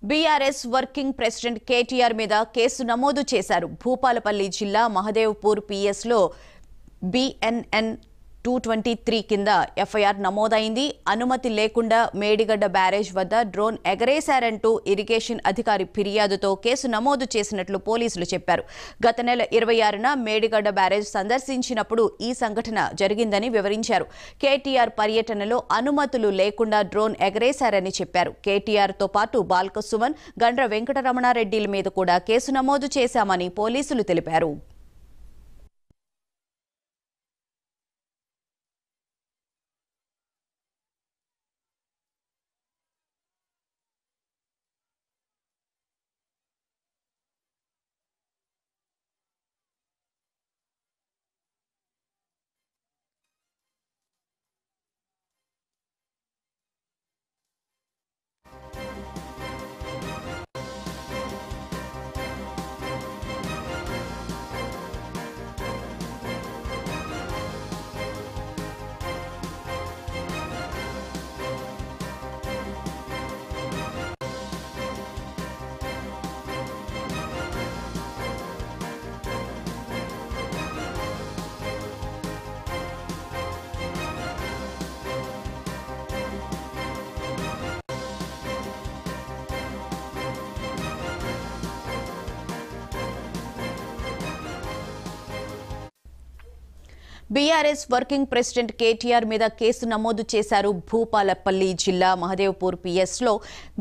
BRS working president KTR మీద case నమోదు చేశారు. భూపాలపల్లి జిల్లా మహదేవ్పూర్ పిఎస్లో BNN 223 కింద ఎఫ్ఐఆర్ నమోదైంది. అనుమతి లేకుండా మేడిగడ్డ బ్యారేజ్ వద్ద డ్రోన్ ఎగరేశారంటూ ఇరిగేషన్ అధికారి ఫిర్యాదుతో కేసు నమోదు చేసినట్లు పోలీసులు చెప్పారు. గత నెల 26న మేడిగడ్డ బ్యారేజ్ సందర్శించినప్పుడు ఈ సంఘటన జరిగిందని వివరించారు. కేటీఆర్ పర్యటనలో అనుమతులు లేకుండా డ్రోన్ ఎగరేశారని చెప్పారు. కేటీఆర్తో పాటు బాల్క సుమన్, గండ్ర వెంకటరమణారెడ్డిల మీద కూడా కేసు నమోదు చేశామని పోలీసులు తెలిపారు. బీఆర్ఎస్ వర్కింగ్ ప్రెసిడెంట్ కేటీఆర్ మీద కేసు నమోదు చేశారు. భూపాలపల్లి జిల్లా మహదేవ్పూర్ పిఎస్లో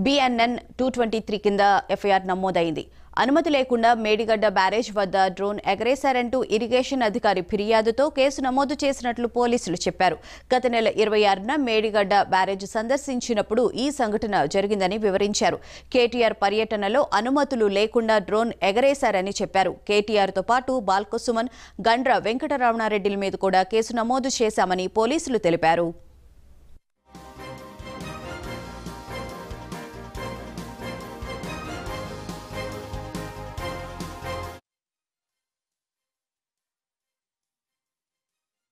BNN 223 కింద ఎఫ్ఐఆర్ నమోదైంది. అనుమతి లేకుండా మేడిగడ్డ బ్యారేజ్ వద్ద డ్రోన్ ఎగరేశారంటూ ఇరిగేషన్ అధికారి ఫిర్యాదుతో కేసు నమోదు చేసినట్లు పోలీసులు చెప్పారు. గత నెల 26న మేడిగడ్డ బ్యారేజ్ సందర్శించినప్పుడు ఈ సంఘటన జరిగిందని వివరించారు. కేటీఆర్ పర్యటనలో అనుమతులు లేకుండా డ్రోన్ ఎగరేశారని చెప్పారు. కేటీఆర్తో పాటు బాల్క సుమన్, గండ్ర వెంకటరమణారెడ్డిల మీద కూడా కేసు నమోదు చేశామని పోలీసులు తెలిపారు.